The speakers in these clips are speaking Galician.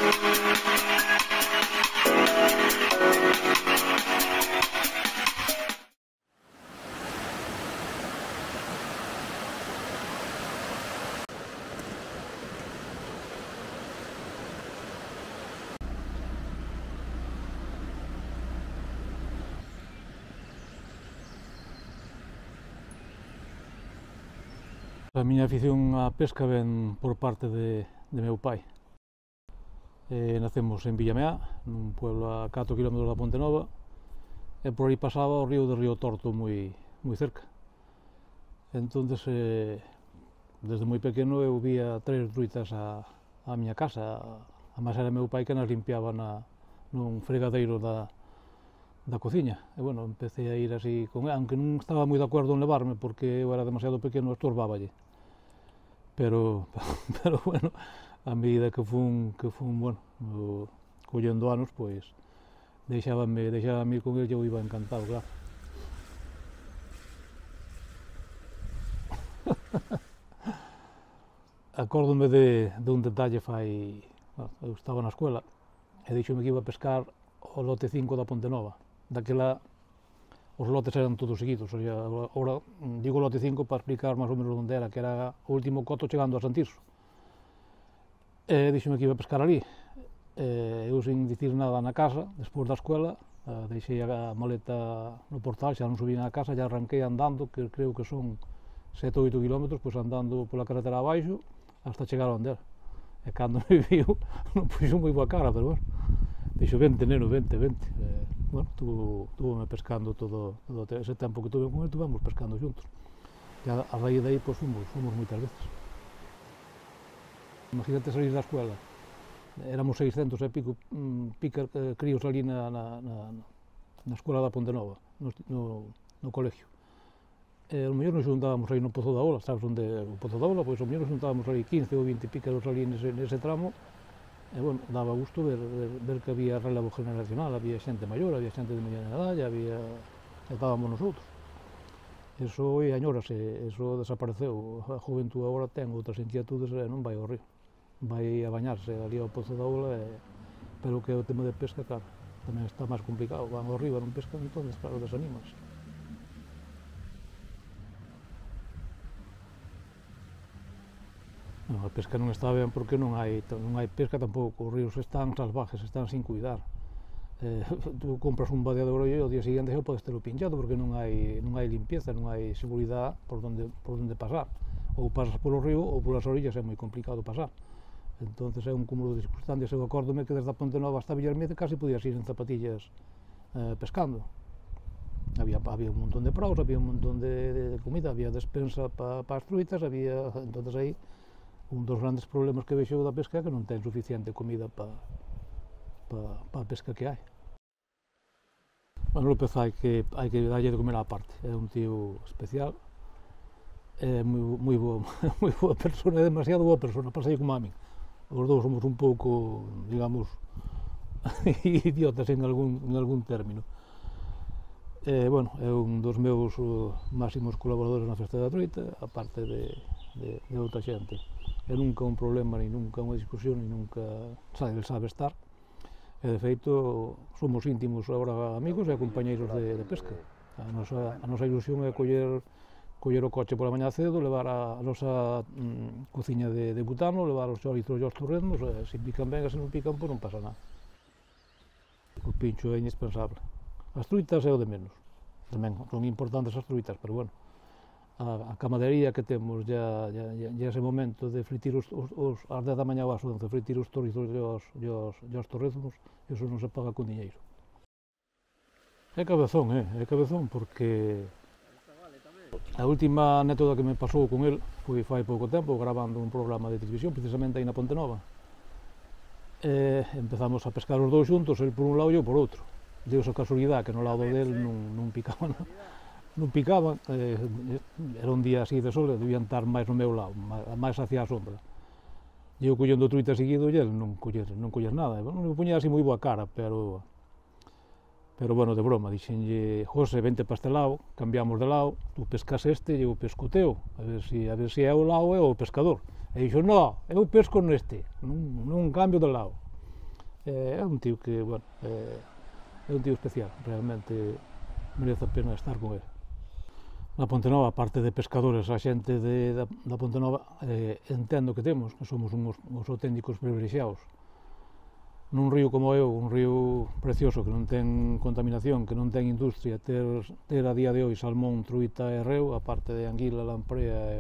A miña afición á pesca ven por parte de meu pai. Nacemos en Villameá, nun pueblo a 4 km da Ponte Nova, e por aí pasaba o río de Río Torto moi cerca. Entonces, desde moi pequeno eu vía traer truitas á miña casa, a máis era meu pai que nas limpiaba nun fregadeiro da cociña. E, bueno, empecé a ir así con ele, aunque non estaba moi de acordo en levarme, porque eu era demasiado pequeno e estorbáballe. Pero, bueno, a medida que fun bueno, collendo anos, pois, deixábame ir con ele e eu iba encantado, claro. Acórdome dun detalle fai... eu estaba na escola e díxome que iba a pescar o lote 5 da Ponte Nova. Daquela, os lotes eran todos seguidos, o sea, agora digo lote 5 para explicar máis ou menos onde era, que era o último coto chegando a Santirso. Díxome que iba a pescar ali. Eu, sin dicir nada na casa, despois da escola, deixei a maleta no portal, xa non subí na casa, xa arranquei andando, que creo que son 7 ou 8 km, pois andando pola carretera abaixo, hasta chegar onde era. E cando me viu, non puxo moi boa cara, pero bueno, dixo, vente, neno, vente. Bueno, estuvome pescando todo ese tempo que tuve con ele, estuvemos pescando xuntos. E a raíz de aí, pois, fomos moitas veces. Imagínate salir da escola, éramos 600 e pico críos ali na escola da Ponte Nova, no colegio. O mellor nos xuntábamos aí no Pozo da Ola, sabes onde é o Pozo da Ola? Pois o mellor nos xuntábamos aí 15 ou 20 pícaros ali nese tramo. E, bueno, daba gusto ver que había relevo generacional, había xente maior, había xente de mediana edad, estábamos nosotros. Eso añórase, eso desapareceu. A juventud agora ten outras inquietudes e non vai ao río. Vai a bañarse ali ao Pozo da Ola, pero que o tema de pesca, claro, tamén está máis complicado. Van ao río e non pescan, entón, claro, desanímanse. Non, a pesca non está ben porque non hai pesca tampouco, os ríos están salvajes, están sin cuidar. Tú compras un vadeador e ao día seguinte xa podes telo pinchado porque non hai limpieza, non hai seguridade por onde pasar. Ou pasas polo río ou polas orillas, é moi complicado pasar. Entonces é un cúmulo de circunstancias. Eu acórdome que desde a Ponte Nova hasta Villarmede casi podías ir en zapatillas pescando. Había un montón de praos, había un montón de comida, había despensa para as truitas, entonces aí un dos grandes problemas que vexo da pesca é que non ten suficiente comida para a pesca que hai. Bueno, López hai que darlle de comer á parte, é un tío especial, é moi boa persona, é demasiado boa persona, pasa aí como a min. Os dous somos un pouco, digamos, idiotas en algún término. Bueno, é un dos meus máximos colaboradores na Festa da Troita, aparte de outra xente. É nunca un problema, ni nunca unha discusión, ni nunca... Ele sabe estar. E, de feito, somos íntimos agora amigos e compañeiros de pesca. A nosa ilusión é coller o coche pola mañá cedo, levar a nosa cociña de butano, levar os chorizos e os torreznos, e se pican ben e se non pican, pois non pasa nada. O pincho é indispensable. As truitas é o de menos. Tamén son importantes as truitas, pero, bueno, a camadería que temos ya ese momento de fritir ás 10 da mañá ou ás 11, fritir os chorizos e os torreznos, eso non se paga con diñeiro. É cabezón, porque a última anécdota que me pasou con el foi fai pouco tempo, gravando un programa de televisión, precisamente aí na Ponte Nova. Empezamos a pescar os dous xuntos, el por un lado e eu por outro. Deus a casualidade que no lado del non picaban, era un día así de sol, debían estar máis no meu lado, máis hacia a sombra. E eu collendo truita seguido e el non coller nada. Non me poñía así moi boa cara, pero bueno, de broma, dixenlle, José, vente para este lado, cambiamos de lado, tú pescas este e eu pesco o teu, a ver se é o lado é o pescador. E dixo, no, eu pesco neste, non cambio de lado. É un tío que, bueno, é un tío especial, realmente merece a pena estar con ele. Na Pontenova, aparte de pescadores, a xente da Pontenova entendo que temos, que somos uns auténticos privilexiados. Nun río como eu, un río precioso que non ten contaminación, que non ten industria, ter a día de hoy salmón, truita e reo, aparte de anguila, lamprea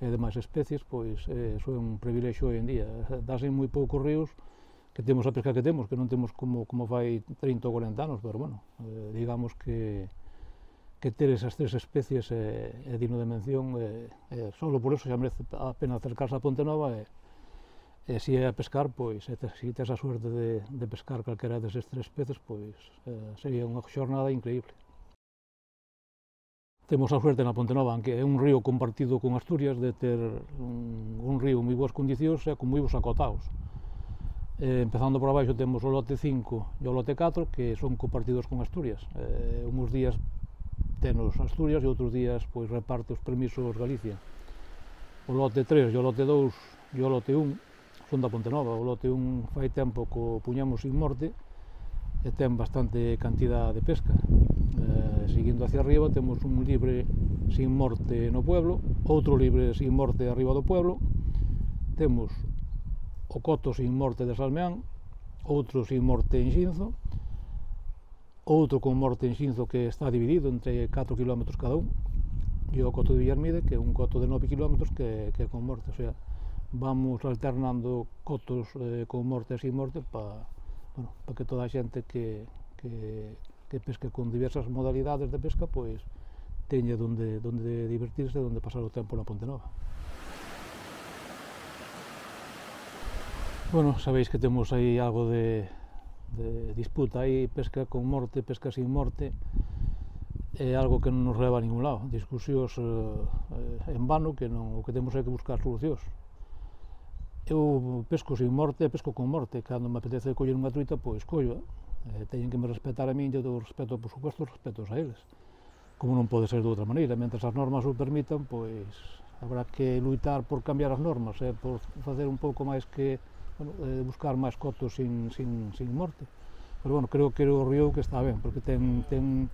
e demais especies, pois iso é un privilexio hoy en día. Dase moi poucos ríos que temos a pesca que temos, que non temos como fai 30 ou 40 anos, pero bueno, digamos que ter esas tres especies é digno de mención, solo por eso xa merece a pena acercarse a Pontenova, e se é a pescar, pois, se tes a suerte de pescar calquera deses tres especies, pois sería unha xornada increíble. Temos a suerte na Pontenova, que é un río compartido con Asturias, de ter un río en moi boas condicións e con moi bons acotados. Empezando por abaixo temos o lote 5 e o lote 4, que son compartidos con Asturias. Uns días tenos Asturias e outros días pois reparte os permisos Galicia. O lote 3 e o lote 2 e o lote 1 son da Pontenova. O lote 1 fai tempo que puñamos sin morte e ten bastante cantidad de pesca. Seguindo hacia arriba temos un libre sin morte no pueblo, outro libre sin morte arriba do pueblo, temos o coto sin morte de Salmeán, outro sin morte en Xinzo, outro con morte en Xinzo que está dividido entre 4 km cada un, e o coto de Villarmide, que é un coto de 9 km que é con morte. O sea, vamos alternando cotos con morte e sin morte para que toda a xente que pesque con diversas modalidades de pesca pois teña donde divertirse, donde pasar o tempo na Pontenova. Bueno, sabéis que temos aí algo de disputa aí, pesca con morte, pesca sin morte, é algo que non nos leva a ningún lado, discusións en vano, que o que temos é que buscar solucións. Eu pesco sin morte e pesco con morte, cando me apetece coller unha truita, pois collo, teñen que me respetar a min, eu dou respeto, por suposto, respetos a eles, como non pode ser de outra maneira. Mentre as normas o permitan, pois habrá que luitar por cambiar as normas, por facer un pouco máis que buscar máis cotos sin morte. Pero bueno, creo que o río que está ben, porque ten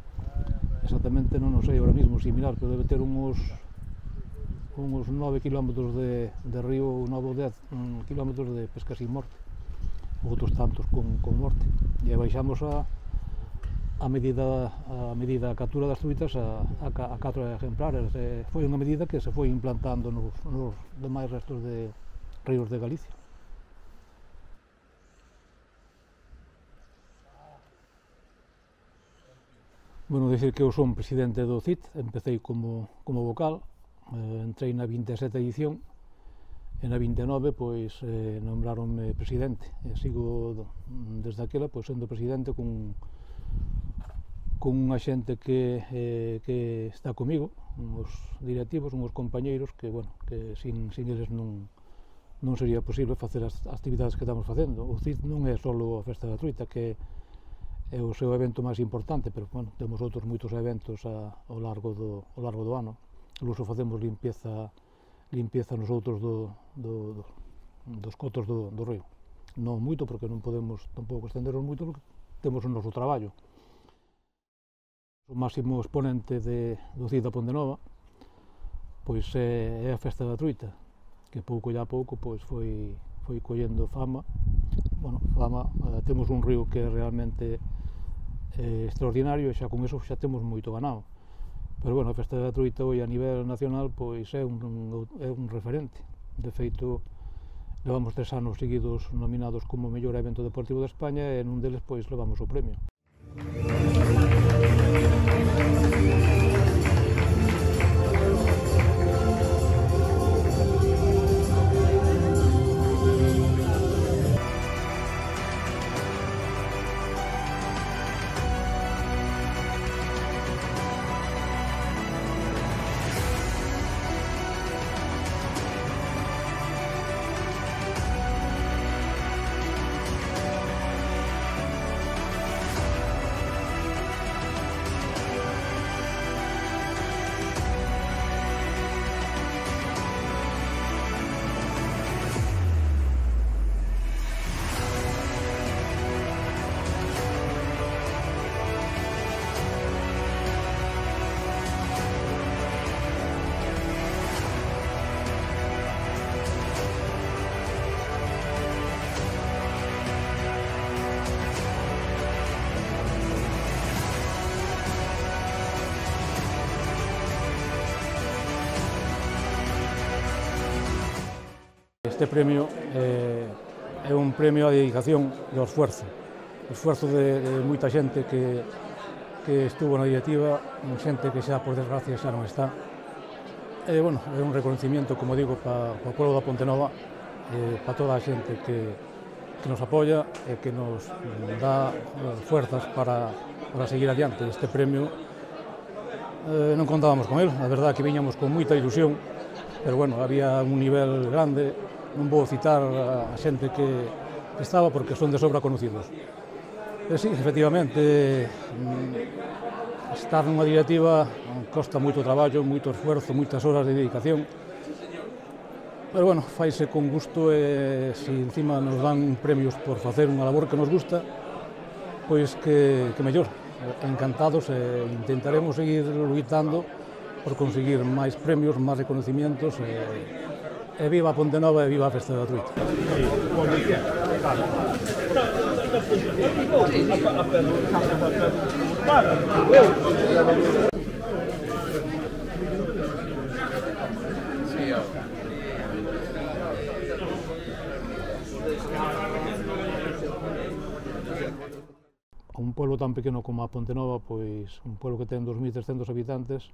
exactamente, non sei ahora mismo, similar, pero debe ter uns 9 km de río, 9 ou 10 km de pesca sin morte, outros tantos con morte. E baixamos a medida a captura das truitas a 4 exemplares. Foi unha medida que se foi implantando nos demais restos de ríos de Galicia. Bueno, dicir que eu son presidente do CIT, empecé como vocal, entrei na 27ª edición, e na 29 pois nombraronme presidente, e sigo desde aquela pois sendo presidente con unha xente que está comigo, uns directivos, uns compañeiros que, bueno, que sin eles non sería posible facer as actividades que estamos facendo. O CIT non é só a Festa da Truita, que é o seu evento máis importante, pero, bueno, temos outros moitos eventos ao largo do ano. Incluso facemos limpieza nos outros dos cotos do río. Non moito, porque non podemos tampouco estenderos moito, porque temos o noso traballo. O máximo exponente do CIT da Pontenova pois é a Festa da Truita, que pouco e a pouco pois foi collendo fama. Bueno, temos un río que é realmente extraordinario, e xa con eso xa temos moito ganado. Pero, bueno, a Festa da Truita hoxe a nivel nacional pois é un referente. De feito, levamos 3 anos seguidos nominados como o mellor evento deportivo de España, e nun deles pois levamos o premio. este premio é un premio á dedicación e ao esforzo. O esforzo de moita xente que estuvo na directiva, xente que xa, por desgracia, xa non está. Bueno, é un reconocimiento, como digo, para o pueblo da Pontenova, para toda a xente que nos apoia e que nos dá fuerzas para seguir adiante. Este premio non contábamos con él, a verdade que viñamos con moita ilusión, pero bueno, había un nivel grande, non vou citar a xente que estaba porque son de sobra conocidos. Sí, efectivamente, estar nunha directiva costa moito traballo, moito esforzo, moitas horas de dedicación, pero bueno, faise con gusto e se encima nos dan premios por facer unha labor que nos gusta, pois que mellor. Encantados e intentaremos seguir loitando por conseguir máis premios, máis reconocimientos e viva Pontenova e viva a Festa da Truita. Un pueblo tan pequeno como a Pontenova, pois un pueblo que ten 2.300 habitantes,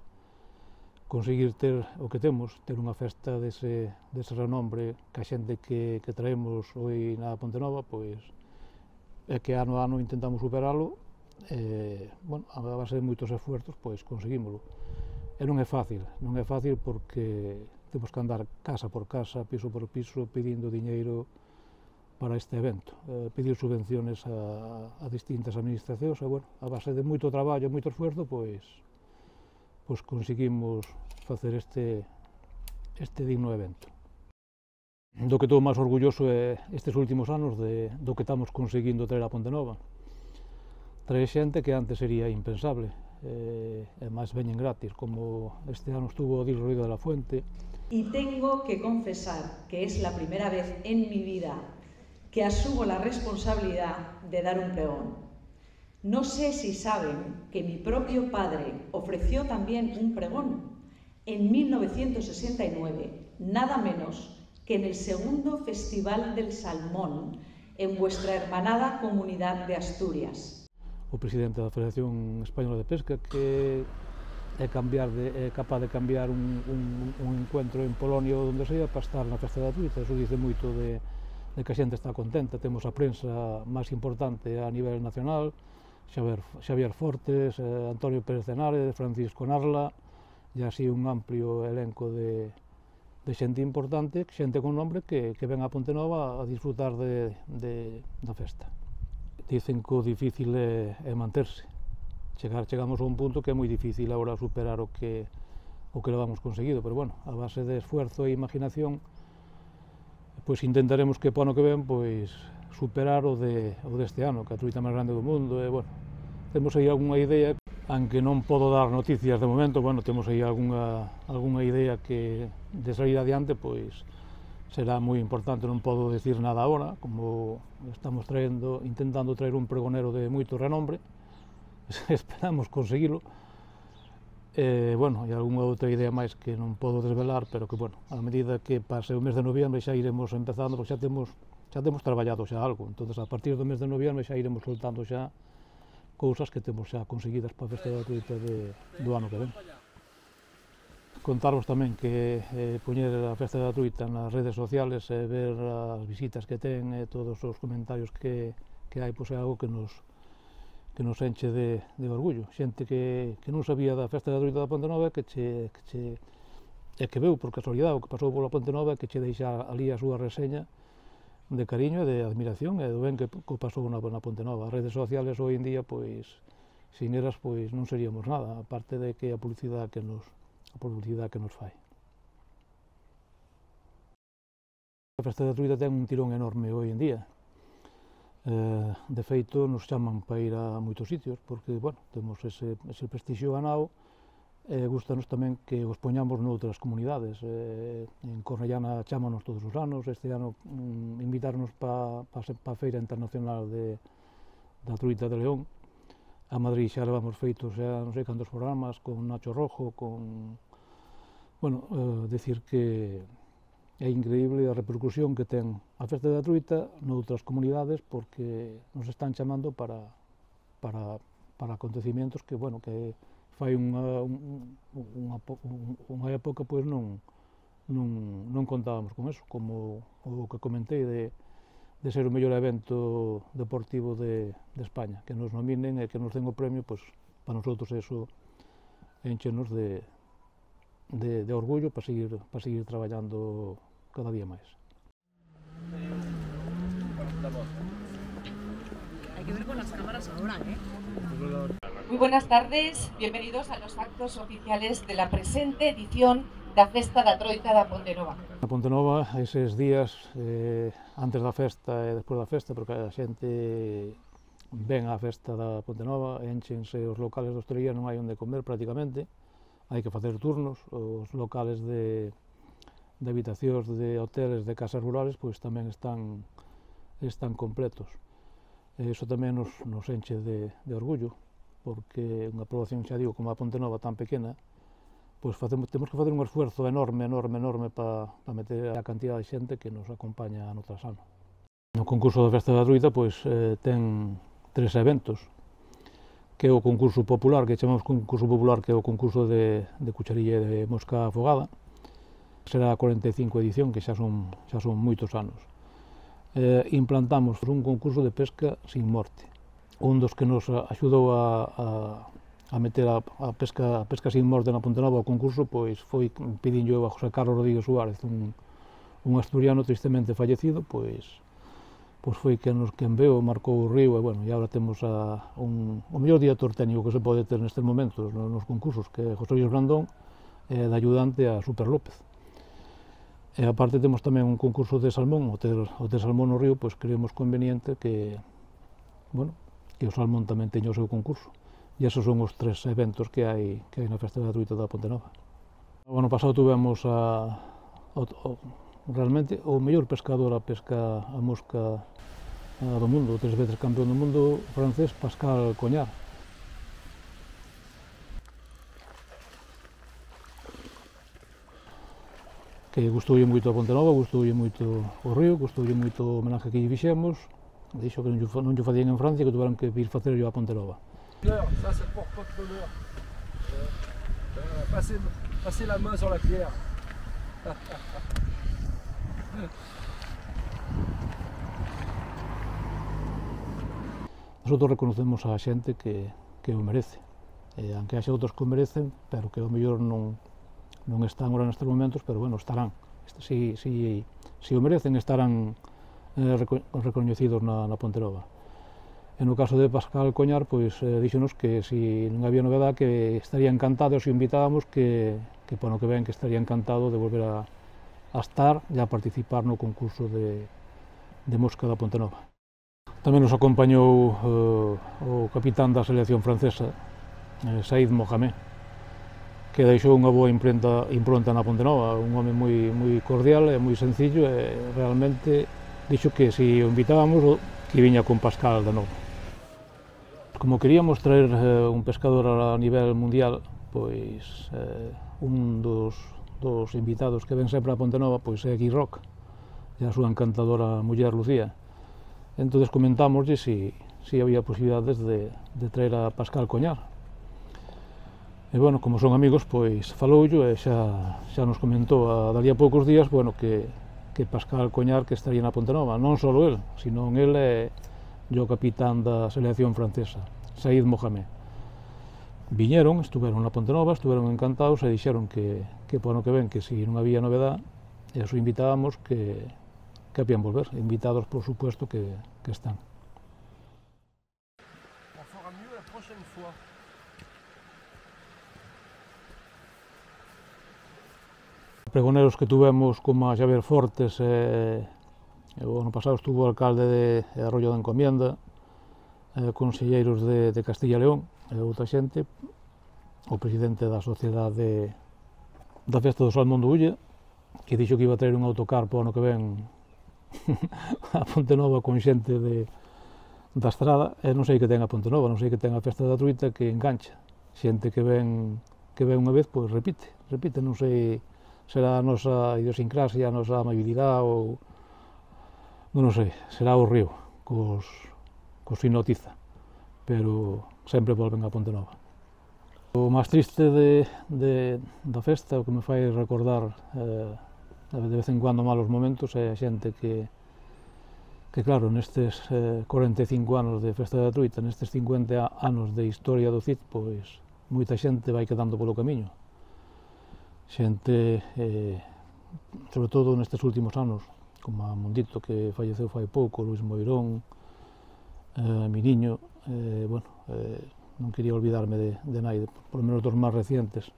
conseguir ter o que temos, ter unha festa dese renombre, que a xente que traemos hoy na Pontenova, pois é que ano a ano intentamos superalo, bueno, a base de moitos esfuerzos, pois conseguímolo. E non é fácil porque temos que andar casa por casa, piso por piso, pedindo diñeiro para este evento, pedir subvenciones a distintas administracións, e, bueno, a base de moito traballo e moito esforzo, pois conseguimos facer este digno evento. Do que estou máis orgulloso é estes últimos anos do que estamos conseguindo traer a Pontenova. Traer xente que antes sería impensable, e máis veñen gratis, como este ano estuvo Odil Rodríguez de la Fuente. Y tengo que confesar que es la primera vez en mi vida que asumo la responsabilidad de dar un pregón. No sé si saben que mi propio padre ofreció también un pregón en 1969, nada menos que en el segundo Festival del Salmón, en vuestra hermanada Comunidad de Asturias. O presidente da Federación Española de Pesca, que é capaz de cambiar un encuentro en Polonia ou onde sea para estar na Festa da Truita. Eso dice moito de que a xente está contenta. Temos a prensa máis importante a nivel nacional, Xavier Fortes, Antonio Pérez Cenares, Francisco Narla, e así un amplio elenco de xente importante, xente con nombre que ven a Pontenova a disfrutar da festa. Dicen que o difícil é manterse. Chegamos a un punto que é moi difícil agora superar o que levamos conseguido, pero bueno, a base de esfuerzo e imaginación, pois intentaremos que para o ano que ven pois superar o deste ano, que é a truita máis grande do mundo, e bueno, temos aí algunha idea, aunque non podo dar noticias de momento, bueno, temos aí algunha idea que de salir adiante, pois será moi importante, non podo decir nada agora, como estamos intentando traer un pregonero de moito renombre, esperamos conseguilo. Bueno, e algunha outra idea máis que non podo desvelar, pero que, bueno, a medida que pase o mes de noviembre xa iremos empezando, porque xa temos traballado xa algo, entón a partir do mes de noviembre xa iremos soltando xa cousas que temos xa conseguidas para a Festa da Truita do ano que ven. Contaros tamén que poñer a Festa da Truita nas redes sociales e ver as visitas que ten e todos os comentarios que hai, pois é algo que nos enche de orgullo. Xente que non sabía da Festa da Truita da Pontenova que veu por casualidade o que pasou pola Pontenova, que che deixa ali a súa reseña de cariño e de admiración e do ben que pasou na Pontenova. As redes sociales hoxe en día, pois, sin eras, pois non seríamos nada, aparte de que a publicidade que nos fai. A Festa da Truita ten un tirón enorme hoxe en día. De feito, nos chaman para ir a moitos sitios, porque, bueno, temos ese prestixio ganado, e gustanos tamén que os poñamos noutras comunidades. En Cornellana chámanos todos os anos, este ano invitarnos para a Feira Internacional da Truita de León. A Madrid xa levamos feitos xa non sei cantos programas, con Nacho Rojo, con... Bueno, decir que é increíble a repercusión que ten a Festa da Truita noutras comunidades, porque nos están chamando para acontecimientos que, bueno, que fai unha época pois non contábamos con eso, como o que comentei de ser o mellor evento deportivo de España, que nos nominen e que nos den o premio, pois para nosotros eso enchenos de orgullo para seguir traballando cada día máis. Hay que ver con las cámaras ahora, ¿eh? Muy buenas tardes, bienvenidos a los actos oficiales de la presente edición da Festa da Troita da Pontenova. Na Pontenova, eses días antes da festa e despois da festa, porque a xente ven á festa da Pontenova, enchense os locales de hostelería, non hai onde comer prácticamente, hai que facer turnos, os locales de habitacións, de hoteles, de casas rurales, pois tamén están completos. Iso tamén nos enche de orgullo, porque unha poboación, xa digo, como a Pontenova tan pequena, pois temos que facer un esforzo enorme para meter a cantidad de xente que nos acompaña ano tras ano. O concurso da Festa da Truita pois ten 3 eventos, que é o concurso popular, que chamamos concurso popular, que é o concurso de cucharilla de mosca afogada. Será a 45 edición, que xa son moitos anos. Implantamos un concurso de pesca sin morte. Un dos que nos axudou a meter a pesca sin morte na Pontenova ao concurso, pois foi pedinho a José Carlos Rodríguez Suárez, un asturiano tristemente fallecido, pois foi quen veo, marcou o río, e bueno, e agora temos o mellor director técnico que se pode ter nestes momentos nos concursos, que é José Luis Brandón, de ayudante a Super López. E aparte temos tamén un concurso de salmón, o ter salmón no río, pois creemos conveniente que o salmón tamén teña o seu concurso. E esos son os 3 eventos que hai na Festa da Truita da Pontenova. O ano pasado tuvemos realmente o mellor pescador a pesca a mosca do mundo, 3 veces campeón do mundo francés, Pascal Coñar. Que gustoulle moito a Pontenova, gustoulle moito o río, gustoulle moito o homenaje que lle fixemos, dixo que non lle facían en Francia, que tuveron que vir facer a Pontenova. Ça c'est pour votre bonheur. Passez la main sur la pierre. Nosotros reconocemos a xente que o merece, aunque haxa outros que o merecen, pero que ao mellor non están agora nestes momentos, pero bueno, estarán. Si o merecen, estarán recoñecidos na Pontenova. E no caso de Pascal Coñar, pois díxonos que se non había novedad, que estaría encantado, se o invitábamos, que para o que ven, que estaría encantado de volver a estar e a participar no concurso de mosca da Pontenova. Tamén nos acompañou o capitán da selección francesa, Saïd Mohamed, que deixou unha boa impronta na Pontenova, un home moi cordial e moi sencillo, e realmente dixo que se o invitábamos, que viña con Pascal de novo. Como queríamos traer un pescador a nivel mundial, pois un dos invitados que ven sempre a Pontenova pois é Guy Rock, e a súa encantadora muller Lucía. Entón comentámoslle se había posibilidades de traer a Pascal Coñar. E, bueno, como son amigos, pois faloullo e xa nos comentou dali a poucos días, bueno, que Pascal Coñar que estaría na Pontenova, non só el, sino el e o capitán da selección francesa, Saïd Mohamed. Viñeron, estuveron na Pontenova, estuveron encantados e dixeron que por ano que ven, que se non había novedad, e os invitábamos que habían volver, invitados por supuesto que están. On fera mieux la prochaine fois. Pregoneros que tuvemos como a Xavier Fortes, o ano pasado estuvo o alcalde de Arroyo da Encomienda, conselleiros de Castilla e León e outra xente, o presidente da Sociedade da Festa do Salmón do Ulla, que dixo que iba a traer un autocar para o ano que ven a Pontenova con xente da estrada, e non sei que ten a Pontenova, non sei que ten a Festa da Truita, que engancha. Xente que ven unha vez, pois repite, non sei será a nosa idiosincrasia, a nosa amabilidade ou non sei, será o río cos hipnotiza, pero sempre volven a Ponte Nova. O máis triste da festa, o que me fai recordar de vez en cuando malos momentos, é a xente que claro, nestes 45 anos de Festa da Troita, nestes 50 anos de historia do CID, pois moita xente vai quedando polo camiño. Xente, sobre todo nestes últimos anos, como a Mundito, que falleceu fai pouco, Luis Moirón, Miriño, bueno, non quería olvidarme de naide, por lo menos dos máis recientes.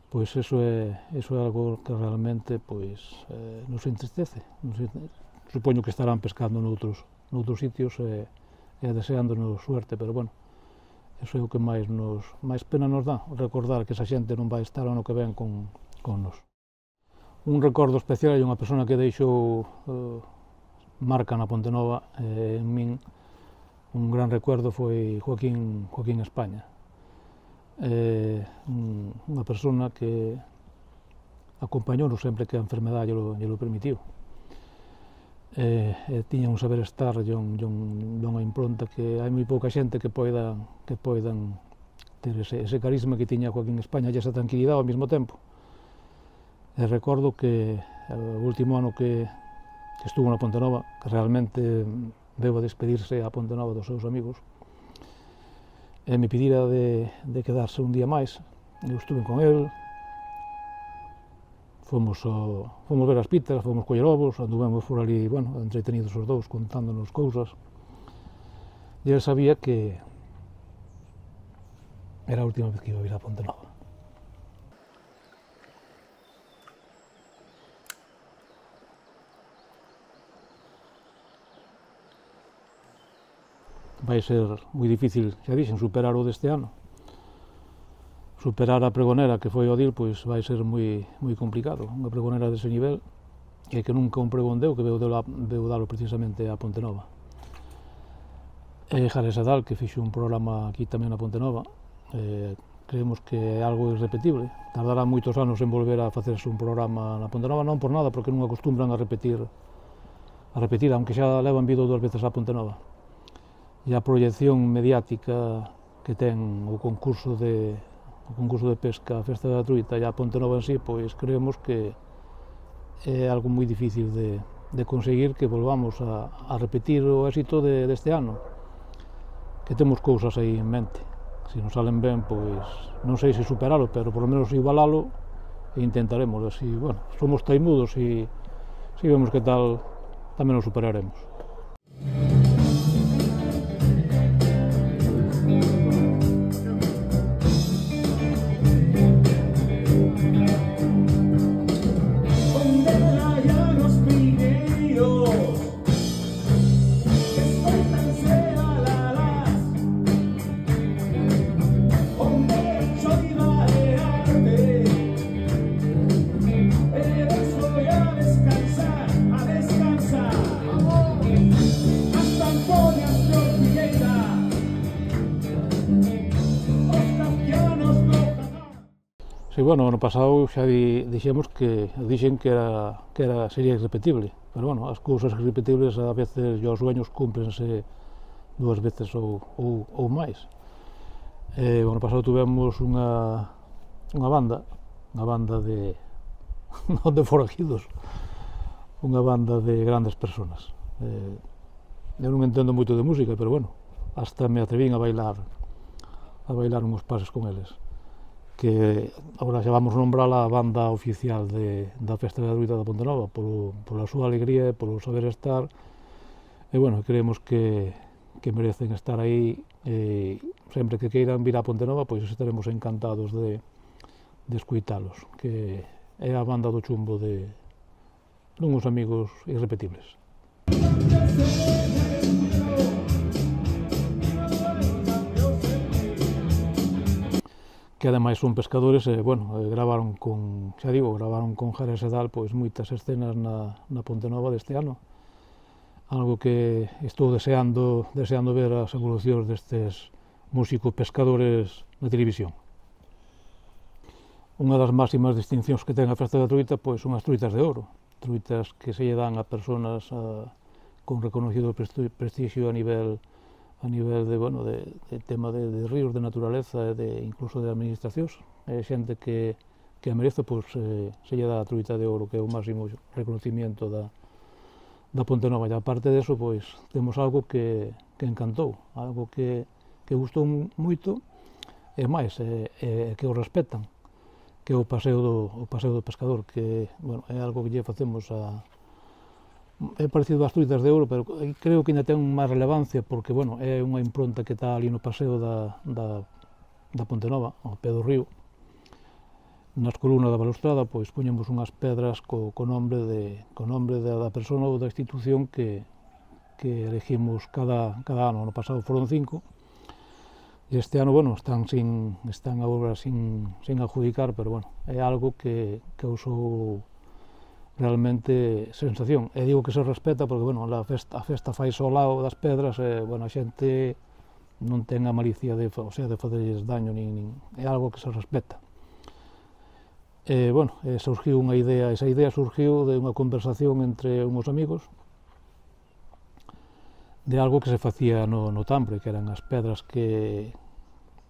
Pois eso é algo que realmente pois, nos entristece. Supoño que estarán pescando noutros sitios e deseándonos suerte, pero bueno, eso é o que máis pena nos dá, recordar que esa xente non vai estar ano que ven con nos. Un recordo especial é unha persona que deixou marca na Ponte Nova, en min un gran recuerdo foi Joaquín España, unha persona que acompañounos sempre que a enfermedade lle permitiu. Tiña un saber estar e unha impronta que hai moi pouca xente que poidan ter ese carisma que tiña Joaquín España e esa tranquilidade ao mesmo tempo. Recordo que o último ano que estuvo na Ponte Nova, que realmente veu a despedirse a Ponte Nova dos seus amigos, me pedira de quedarse un día máis. Eu estuve con el, fomos ver as pitas, fomos coller ovos, anduvemos por ali, bueno, entretenidos os dous, contándonos cousas. E ele sabía que era a última vez que iba a vir a Ponte Nova. Vai ser moi difícil, xa dixen, superar o deste ano. Superar a pregonera que foi o Odil, pois vai ser moi complicado. Unha pregonera dese nivel, que nunca un pregón deu, que veu dalo precisamente a Ponte Nova. Jare Sadal, que fixo un programa aquí tamén na Ponte Nova, creemos que é algo irrepetible. Tardará moitos anos en volver a facerse un programa na Ponte Nova, non por nada, porque non acostumbran a repetir, aunque xa levan vido 2 veces a Ponte Nova. E a proyección mediática que ten o concurso de pesca, a Festa da Troita e a Ponte Nova en sí, pois creemos que é algo moi difícil de conseguir que volvamos a repetir o éxito deste ano, que temos cousas aí en mente. Se nos salen ben, pois non sei se superalo, pero por lo menos igualalo e intentaremos. Así, bueno, somos taimudos e se vemos que tal, tamén o superaremos. Sí, bueno, ano pasado xa dixen que sería irrepetible, pero bueno, as cousas irrepetibles a veces e os sueños cúmplense 2 veces ou máis. O ano pasado tuvemos unha banda de non de forajidos, unha banda de grandes personas. Eu non entendo moito de música, pero bueno, hasta me atrevín a bailar uns pases con eles, que agora xa vamos nombrar a banda oficial da Festa da Troita da Ponte Nova pola súa alegría e polo saber estar, e bueno, creemos que merecen estar aí, e sempre que queiran vir a Ponte Nova, pois estaremos encantados de escoitalos, que é a banda do chumbo de uns amigos irrepetibles. Que ademais son pescadores e, bueno, gravaron con Jare Sedal pois moitas escenas na Ponte Nova deste ano. Algo que estou deseando ver as evolucións destes músicos pescadores na televisión. Unha das máximas distincións que ten a Festa da Truita pois son as truitas de ouro, truitas que se lle dan a persoas con reconocido prestixio a nivel de, bueno, de tema de ríos, de naturaleza e incluso de administracións. É xente que a merece, pois se lle dá a truita de ouro, que é o máximo reconocimiento da Ponte Nova. E aparte deso, pois temos algo que encantou, algo que gustou moito, e máis, que o respetan, que é o paseo do pescador, que, bueno, é algo que lle facemos é parecido ás truitas de ouro, pero creo que ainda ten máis relevancia, porque, bueno, é unha impronta que está ali no paseo da Ponte Nova, ao pé do río. Nas columnas da balustrada, pois, poñemos unhas pedras co nombre da persona ou da institución que elegimos cada ano. No pasado foron 5, e este ano, bueno, están agora sin adjudicar, pero, bueno, é algo que causou realmente sensación. E digo que se respeta porque, bueno, a festa fai ao lado das pedras, e, bueno, a xente non ten a malicia de facerlles daño, é algo que se respeta. E, bueno, surgiu unha idea, esa idea surgiu de unha conversación entre unhos amigos, de algo que se facía no Tambre, que eran as pedras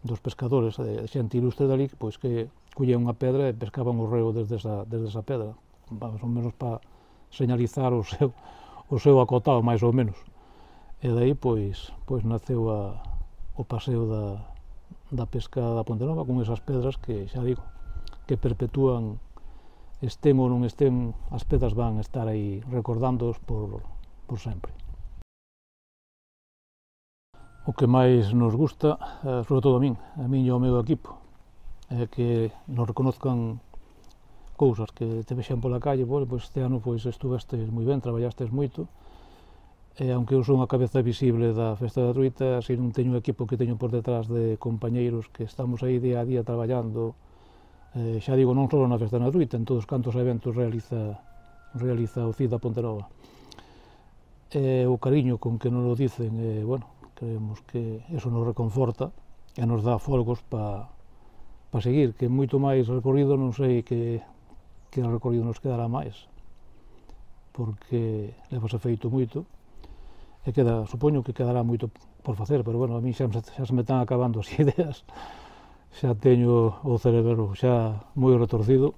dos pescadores, xente ilustre dali, pois que collían unha pedra e pescaban o reo desde esa pedra, máis ou menos para señalizar o seu acotado, máis ou menos. E dai, pois naceu o paseo da pesca da Ponte Nova, con esas pedras que, xa digo, que perpetúan, estén ou non estén, as pedras van estar aí recordándoos por sempre. O que máis nos gusta, sobre todo a min e ao meu equipo, é que nos reconozcan cousas que te vexan pola calle. Pois este ano estuvestes moi ben, traballastes moito, e aunque eu son a cabeza visible da Festa da Truita, así non teño o equipo que teño por detrás de compañeiros que estamos aí día a día traballando, xa digo, non só na Festa da Truita, en todos cantos eventos realiza o CID da Ponte Nova. O cariño con que nos lo dicen, bueno, creemos que eso nos reconforta e nos dá folgos para seguir, que moito máis recorrido non sei que recorrido nos quedará máis, porque levase feito moito, e supoño que quedará moito por facer, pero, bueno, a mí xa se me están acabando as ideas, xa teño o cerebro xa moi retorcido,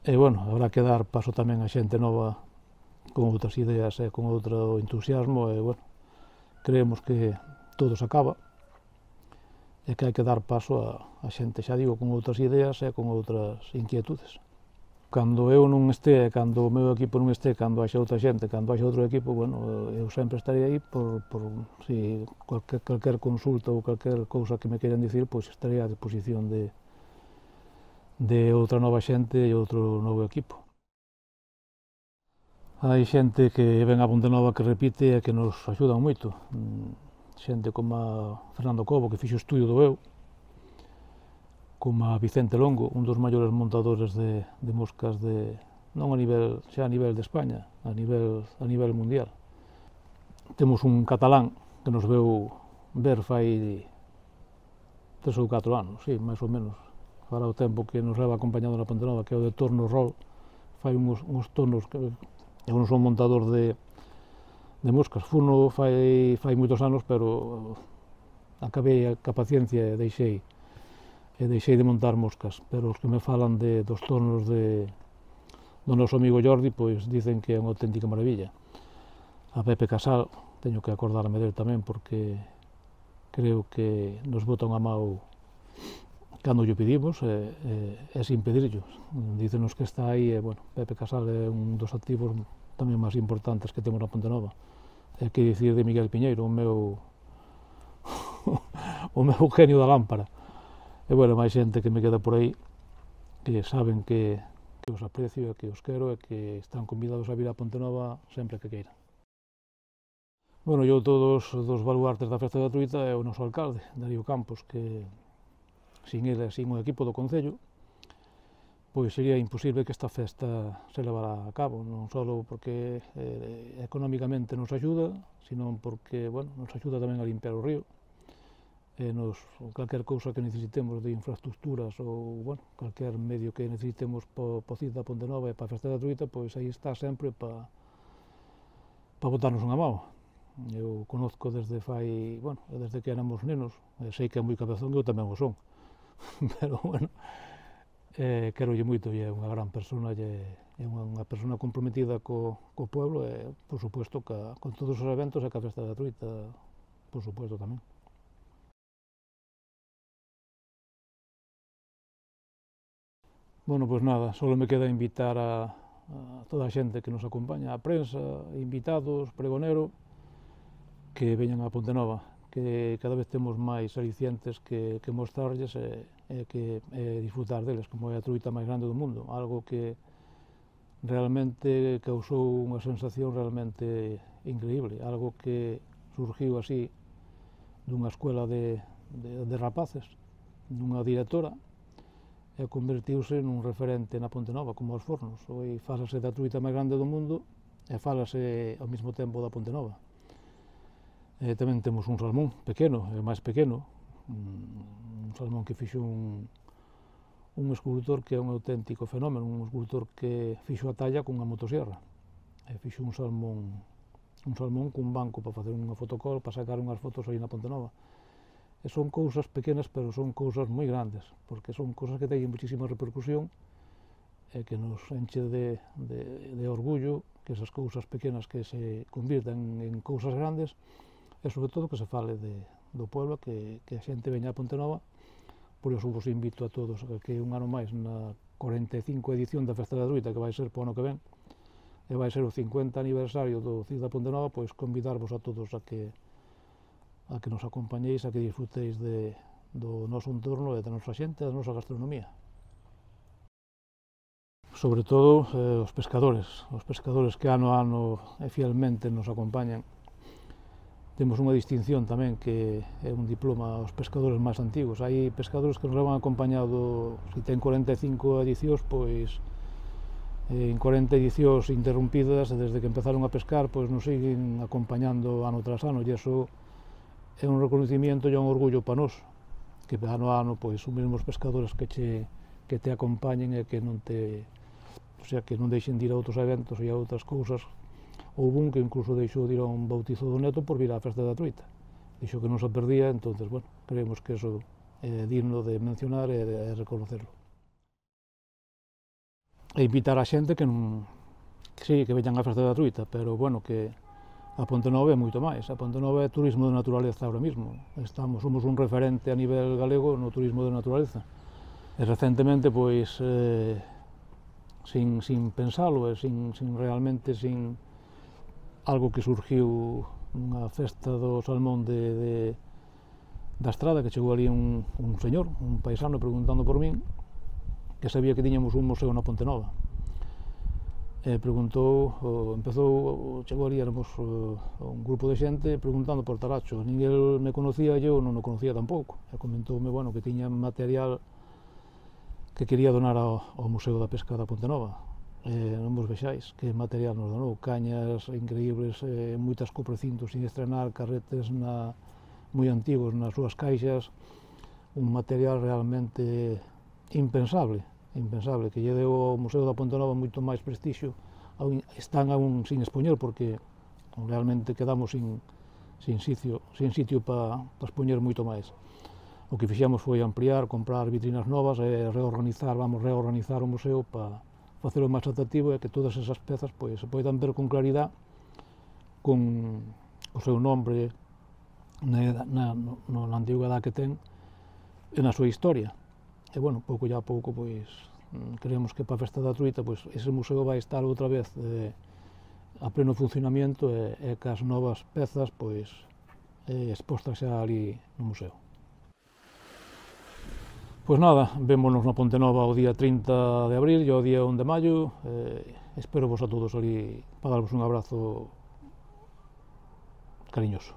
e, bueno, habrá que dar paso tamén a xente nova con outras ideas e con outro entusiasmo, e, bueno, creemos que todo se acaba e que hai que dar paso a xente, xa digo, con outras ideas e con outras inquietudes. Cando eu non este, cando o meu equipo non este, cando haxa outra xente, cando haxa outro equipo, bueno, eu sempre estarei aí por si calquer consulta ou calquer cousa que me queiran dicir, pois estarei a disposición de outra nova xente e outro novo equipo. Hai xente que ven a Ponte Nova que repite e que nos axudan moito. Xente como Fernando Cobo, que fixo o estudio do eu, como Vicente Longo, un dos maiores montadores de moscas, non a nivel de España, a nivel mundial. Temos un catalán que nos veu ver fai 3 ou 4 anos, sí, máis ou menos, fará o tempo que nos leva acompañado na Ponte Nova, que é o de Torno Rol, fai uns tornos que eu non son montador de moscas, funo fai moitos anos, pero acabei ca paciencia e deixei de montar moscas, pero os que me falan dos tornos do noso amigo Jordi, pois dicen que é unha auténtica maravilla. A Pepe Casal, teño que acordarme del tamén, porque creo que nos bota unha mão cando lle pedimos, e sin pedirllo. Dícenos que está aí, e, bueno, Pepe Casal é un dos activos tamén máis importantes que temos na Ponte Nova. É que dicir de Miguel Piñeiro, o meu genio da lámpara. E, bueno, máis xente que me queda por aí, que saben que os aprecio e que os quero e que están convidados a vir a Ponte Nova sempre que queiran. Bueno, eu todos dos baluartes da Festa da Truita é o noso alcalde, Darío Campos, que sin ele, sin o equipo do Concello, pois sería imposible que esta festa se levara a cabo, non só porque económicamente nos axuda, sino porque, bueno, nos axuda tamén a limpiar o río, calquer cousa que necesitemos de infraestructuras ou, bueno, calquer medio que necesitemos para CID da Ponte Nova e para a Festa da Truita, pois aí está sempre para botarnos unha mão. Eu conozco desde desde que éramos nenos, sei que é moi cabezón, eu tamén o son, pero, bueno, querolle moito, e é unha gran persona, é unha persona comprometida co pueblo e, por suposto, con todos os eventos e ca Festa da Truita, por suposto, tamén. Bueno, pois nada, só me queda invitar a toda a xente que nos acompaña, a prensa, invitados, pregonero, que veñan a Ponte Nova, que cada vez temos máis alicientes que mostrarlles e disfrutar deles, como é a truita máis grande do mundo, algo que realmente causou unha sensación realmente increíble, algo que surgiu así dunha escuela de rapaces, dunha directora, e convertiuse nun referente na Ponte Nova, como os Fornos. Hoy fálase da truita máis grande do mundo e fálase ao mesmo tempo da Ponte Nova. Tamén temos un salmón pequeno, máis pequeno, un salmón que fixo un escultor que é un auténtico fenómeno, un escultor que fixo a talla cunha motosierra, e fixo un salmón cun banco para facer unha fotocall, para sacar unhas fotos aí na Ponte Nova. E son cousas pequenas, pero son cousas moi grandes, porque son cousas que teñen muchísima repercusión e que nos enche de orgullo que esas cousas pequenas que se convirtan en cousas grandes, e sobre todo que se fale do pueblo, que a xente veña a Ponte Nova. Por iso vos invito a todos a que un ano máis na 45 edición da Festa da Truita, que vai ser para o ano que ven, e vai ser o 50 aniversario do CID da Ponte Nova, pois convidarvos a todos a que nos acompañéis, a que disfrutéis do noso entorno e da nosa xente e da nosa gastronomía. Sobre todo os pescadores que ano a ano e fielmente nos acompañan. Temos unha distinción tamén que é un diploma aos pescadores máis antigos. Hai pescadores que nos levan acompañado, se ten 45 edicións, pois en 40 edicións interrumpidas, desde que empezaron a pescar, pois nos siguen acompañando ano tras ano, e iso é un reconocimiento e un orgullo para nós, que ano a ano pois os mesmos pescadores que te acompañen e que non deixen de ir a outros eventos e a outras cousas. Houve un que incluso deixou de ir a un bautizo do neto por vir á Festa da Truita. Dixo que non se perdía, entonces, bueno, creemos que eso é digno de mencionar e de reconocerlo. E invitar a xente que veñan á Festa da Truita, pero, bueno, que a Ponte Nova é moito máis. A Ponte Nova é turismo de naturaleza ahora mismo. Somos un referente a nivel galego no turismo de naturaleza. E recentemente, pois, sin pensalo e sin algo que surgiu unha festa do salmón da Estrada, que chegou ali un señor, un paisano, preguntando por min, que sabía que tiñamos un museo na Ponte Nova. Chegou ali, éramos un grupo de xente preguntando por Taracho. Ninguén me conocía, eu non o conocía tampouco. E comentoume, bueno, que tiña material que quería donar ao Museo da Pesca da Ponte Nova. Non vos vexáis que material nos donou, cañas increíbles, moitas coprecintos sin estrenar, carretes moi antigos nas súas caixas, un material realmente impensable, que lle deu ao Museo da Ponte Nova moito máis prestixio. Están aún sin expoñer, porque realmente quedamos sin sitio para expoñer moito máis. O que fixemos foi ampliar, comprar vitrinas novas e reorganizar o museo para facelo máis atractivo e que todas esas pezas pois se poidan ver con claridade, con o seu nombre na antigüedade que ten e na súa historia. E, bueno, pouco a pouco, pois, creemos que para a Festa da Truita, pois, ese museo vai estar outra vez a pleno funcionamiento e que as novas pezas, pois, expostas xa ali no museo. Pois nada, vémonos na Ponte Nova o día 30 de abril e o día 1 de maio. Espero vos a todos ali para darvos un abrazo cariñoso.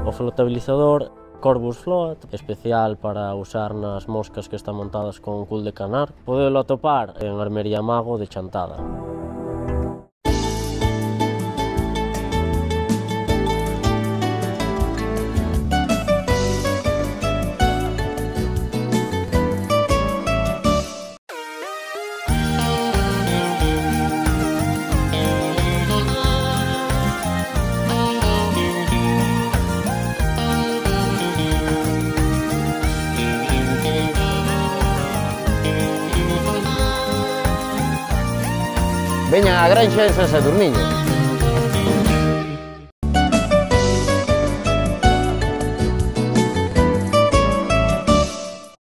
O flotabilizador Corvus Float, especial para usar nas moscas que están montadas con cul de canar. Podelo atopar en Armería Mago de Chantada. Veñan á granxa en San Sadurniño.